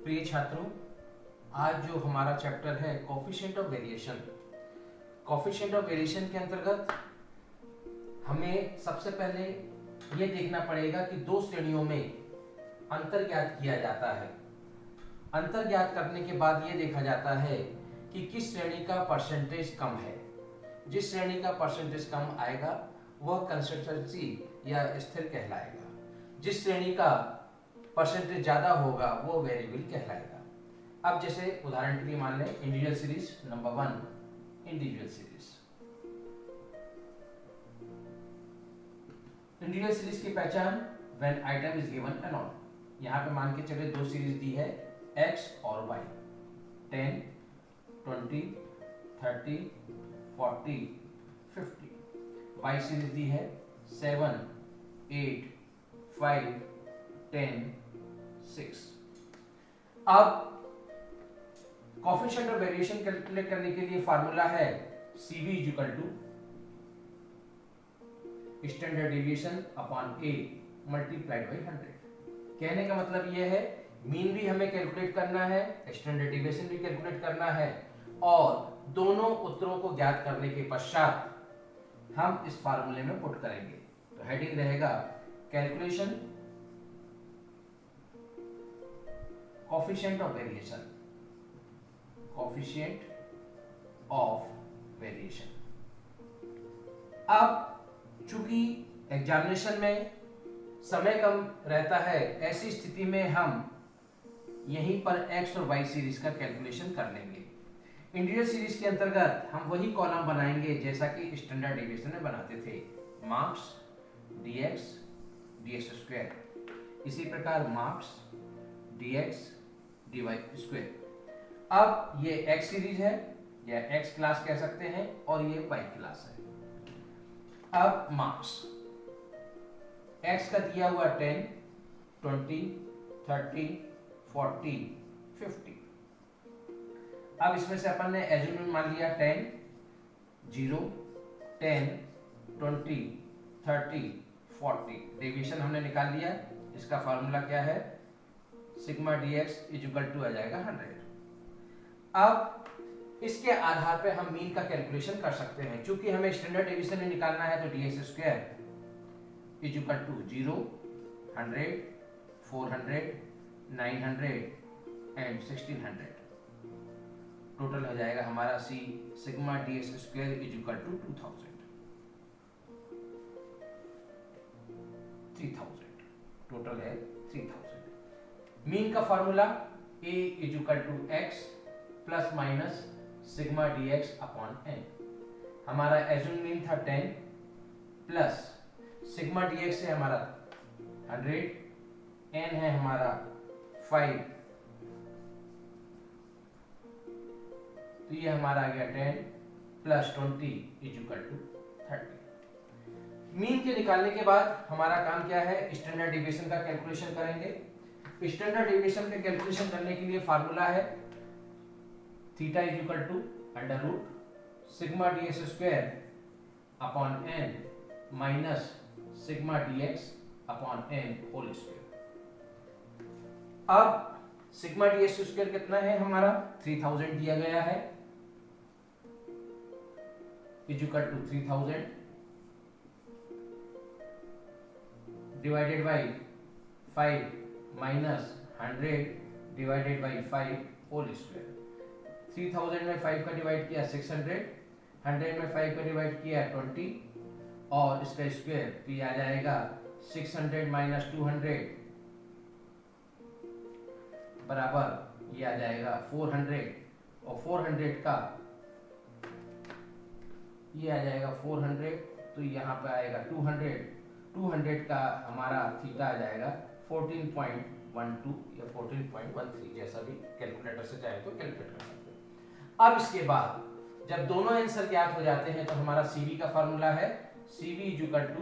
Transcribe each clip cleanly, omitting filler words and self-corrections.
प्रिय छात्रों, आज जो हमारा चैप्टर है coefficient of variation. Coefficient of variation के अंतर्गत हमें सबसे पहले ये देखना पड़ेगा कि दो श्रेणियों में अंतर ज्ञात किया जाता है। अंतर ज्ञात करने के बाद ये देखा जाता है कि किस श्रेणी का परसेंटेज कम है। जिस श्रेणी का परसेंटेज कम आएगा वह कंसिस्टेंसी या स्थिर कहलाएगा। जिस श्रेणी का परसेंटेज ज्यादा होगा वो वेरिएबल कहलाएगा। अब जैसे उदाहरण के लिए मान लें individual series number 1, individual series. Individual series की पहचान when item is given alone. यहाँ पे मान के चले दो सीरीज दी है x और y, 10, 20, 30, 40, 50। y सीरीज दी है 7, 8, 5, 10, 6। अब कोफिशिएंट ऑफ वेरिएशन कैलकुलेट करने के लिए फार्मूला है CV equal to standard deviation upon A multiplied by 100। कहने का मतलब यह है मीन भी हमें कैलकुलेट करना है, स्टैंडर्ड डेविएशन भी कैलकुलेट करना है और दोनों उत्तरों को ज्ञात करने के पश्चात हम इस फार्मूले में पुट करेंगे। तो हेडिंग रहेगा calculation coefficient of variation, coefficient of variation. अब चूंकि एग्जामिनेशन में समय कम रहता है, ऐसी स्थिति में हम यहीं पर x और y सीरीज का कैलकुलेशन कर लेंगे। इंडिविजुअल सीरीज के अंतर्गत हम वही कॉलम बनाएंगे जैसा कि स्टैंडर्ड डेविएशन में बनाते थे, मार्क्स dx dx स्क्वायर। इसी प्रकार मार्क्स dx dy स्क्वायर। अब ये x सीरीज है या x क्लास कह सकते हैं और ये y क्लास है। अब मार्क्स x का दिया हुआ 10, 20, 30, 40, 50। अब इसमें से अपन ने एज्यूम मान लिया 10, 0, 10, 20, 30, 40। डेविएशन हमने निकाल लिया। इसका फार्मूला क्या है? सिग्मा dx इक्वल टू आ जाएगा 100। अब इसके आधार पे हम मीन का कैलकुलेशन कर सकते हैं। चूंकि हमें स्टैंडर्ड डेविएशन में निकालना है तो dx square equal to 0, 100, 400, 900 and 1600। Total हो जाएगा हमारा सी sigma dx square equal to 3000। Total है 3000। मीन का formula a equal to x plus minus sigma dx upon n। हमारा एज्यूम मीन था 10 प्लस सिग्मा dx है हमारा 100, n है हमारा 5, तो ये हमारा आ गया 10 प्लस 20 इक्वल टू 30। मीन के निकालने के बाद हमारा काम क्या है? स्टैंडर्ड डेविएशन का कैलकुलेशन करेंगे। स्टैंडर्ड डेविएशन के कैलकुलेशन करने के लिए फार्मूला है theta equal to under root sigma dx square upon n minus sigma dx upon n whole square. अब सिग्मा dx स्क्वायर कितना है? हमारा 3000 दिया गया है equal to 3000 divided by 5 minus 100 divided by 5 whole square. 3000 में 5 का डिवाइड किया 600, 100 में 5 का डिवाइड किया 20 और इसका स्क्वायर तो ये आ जाएगा 600 माइनस 200 बराबर ये आ जाएगा 400 और 400 का ये आ जाएगा 400 तो यहाँ पे आएगा 200 का हमारा थीटा आ जाएगा 14.12 या 14.13, जैसा भी कैलकुलेटर से चाहे तो कैलकुलेट कर सकते हैं। अब इसके बाद जब दोनों आंसर ज्ञात हो जाते हैं तो हमारा CV का फार्मूला है CV equal to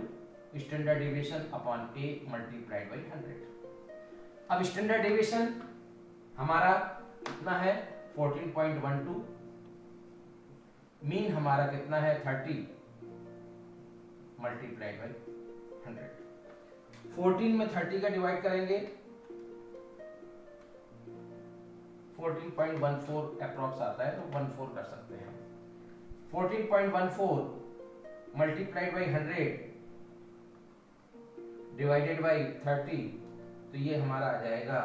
standard deviation upon A multiplied by 100। अब स्टैंडर्ड डेविएशन हमारा कितना है? 14.12। मीन हमारा कितना है? 30 मल्टीप्लाइड बाई 100। 14 में 30 का डिवाइड करेंगे 14.14 अप्रॉक्स आता है, तो 14 कर सकते हैं हम। 14.14 मल्टीप्लाइड बाई 100 डिवाइडेड बाई 30, तो ये हमारा आ जाएगा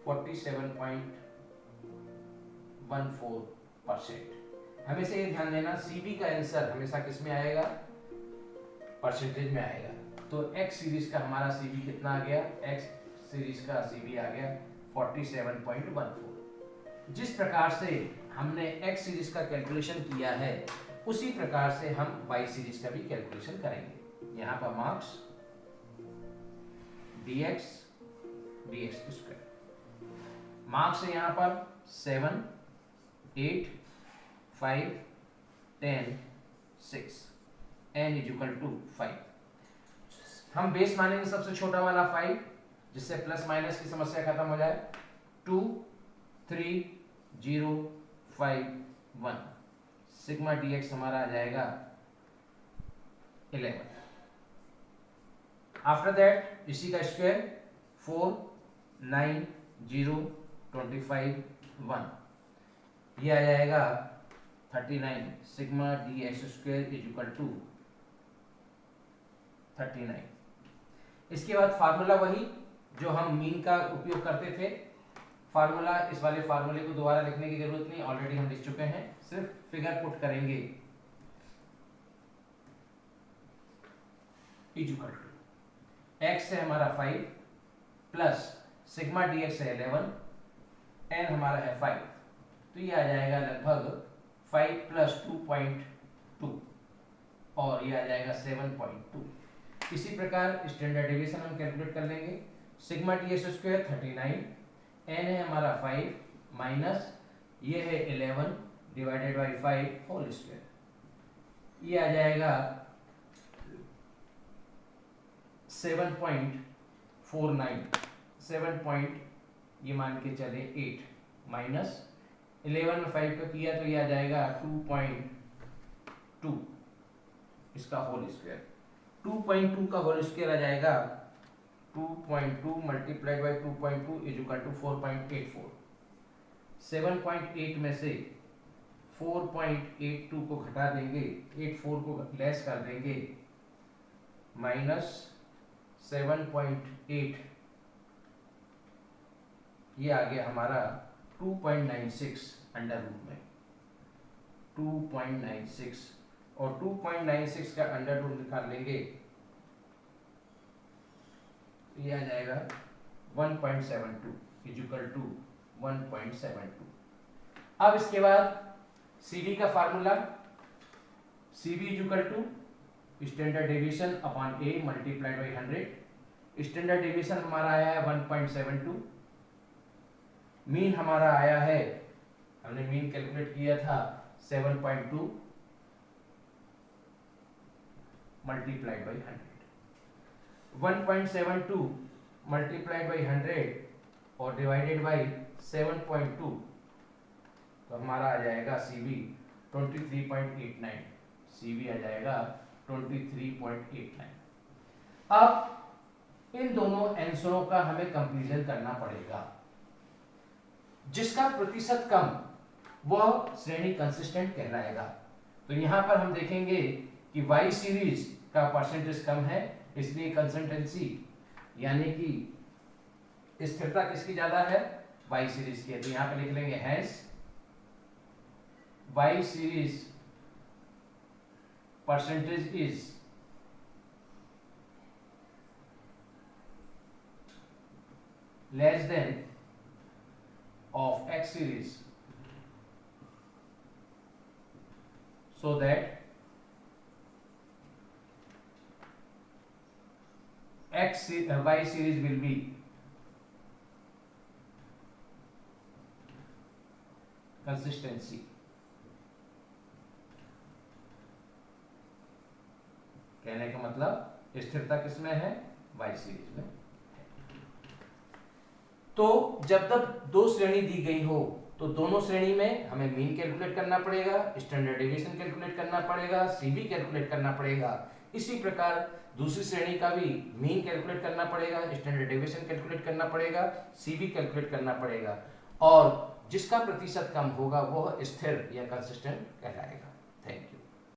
47.14%। हमेशा ये ध्यान देना, सीबी का आंसर हमेशा किस में आएगा, परसेंटेज में आएगा। तो एक्स सीरीज का हमारा सीबी कितना आ गया, एक्स सीरीज का सीबी आ गया 47.14। जिस प्रकार से हमने एक्स सीरीज का कैलकुलेशन किया है उसी प्रकार से हम वाई सीरीज का भी कैलकुलेशन करेंगे। यहाँ पर मार्क्स dx स्क्वायर, मार्क्स है यहाँ पर 7, 8, 5, 10, 6, n इक्वल टू 5। हम बेस मानेंगे सबसे छोटा वाला 5, जिससे प्लस माइनस की समस्या खत्म हो जाए। 2, 3, 0, 5, 1, सिग्मा dx हमारा आ जाएगा 11। आफ्टर दैट इसी का स्क्वायर 4, 9, 0, 25, 1, ये आ जाएगा 39। Sigma dx square is equal to 39। इसके बाद फार्मूला वही जो हम मीन का उपयोग करते थे, फार्मूला, इस वाले फार्मूले को दोबारा लिखने की जरूरत नहीं, ऑलरेडी हम लिख चुके हैं, सिर्फ फिगर पुट करेंगे। इक्वल टू x है हमारा 5 प्लस सिग्मा dx है 11, n हमारा है 5, तो ये आ जाएगा लगभग 5 प्लस 2.2 और ये आ जाएगा 7.2। इसी प्रकार स्टैंडर्ड डेविएशन हम कैलकुलेट कर लेंगे। सिग्मा ds स्क्वायर 39, n है हमारा 5 माइनस ये है 11 डिवाइडेड बाई 5 होल स्क्वायर, ये आ जाएगा 7.49, 7 ये मान के चले 8 माइनस 11 में 5 का किया तो ये आ जाएगा 2.2 इसका होल स्क्वायर। 2.2 का होल स्क्वायर आ जाएगा 2.2 multiplied by 2.2 is equal to 4.84। 7.8 में से 4.82 को घटा देंगे, 84 को लेस कर देंगे, माइनस 7.8, ये आ गया हमारा 2.96 अंडर रूट में 2.96, और 2.96 का अंडर रूट निकाल लेंगे, ये आ जाएगा 1.72 इक्वल टू 1.72। अब इसके बाद सीबी का formula, CV equal to standard deviation upon A multiplied by 100। Standard deviation हमारा आया है 1.72, मीन हमारा आया है, हमने मीन कैलकुलेट किया था 7.2 मल्टीप्लाइड बाई 100। 1.72 मल्टीप्लाइड बाई 100 और डिवाइडेड बाई 7.2, तो हमारा आ जाएगा सीबी 23.89, सीबी आ जाएगा 23.89। अब इन दोनों आंसरों का हमें कंपैरिजन करना पड़ेगा। जिसका प्रतिशत कम वह श्रेणी कंसिस्टेंट कहलाएगा। तो यहां पर हम देखेंगे कि वाई सीरीज का परसेंटेज कम है, इसलिए कंसिस्टेंसी यानी कि स्थिरता किसकी ज्यादा है, वाई सीरीज की है। तो यहां पे लिख लेंगे hence Y series percentage is less than of X series, so that Y series will be consistency। कहने का मतलब स्थिरता किसमें है, Y सीरीज में। तो जब तक दो श्रेणी दी गई हो तो दोनों श्रेणी में हमें मीन कैलकुलेट करना पड़ेगा, स्टैंडर्ड डेविएशन कैलकुलेट करना पड़ेगा, सीबी कैलकुलेट करना पड़ेगा। इसी प्रकार दूसरी श्रेणी का भी मीन कैलकुलेट करना पड़ेगा, स्टैंडर्ड डेविएशन कैलकुलेट करना पड़ेगा, सीबी कैलकुलेट करना पड़ेगा। और जिसका प्रतिशत कम होगा वह स्थिर या कंसिस्टेंट कहलाएगा। Thank you.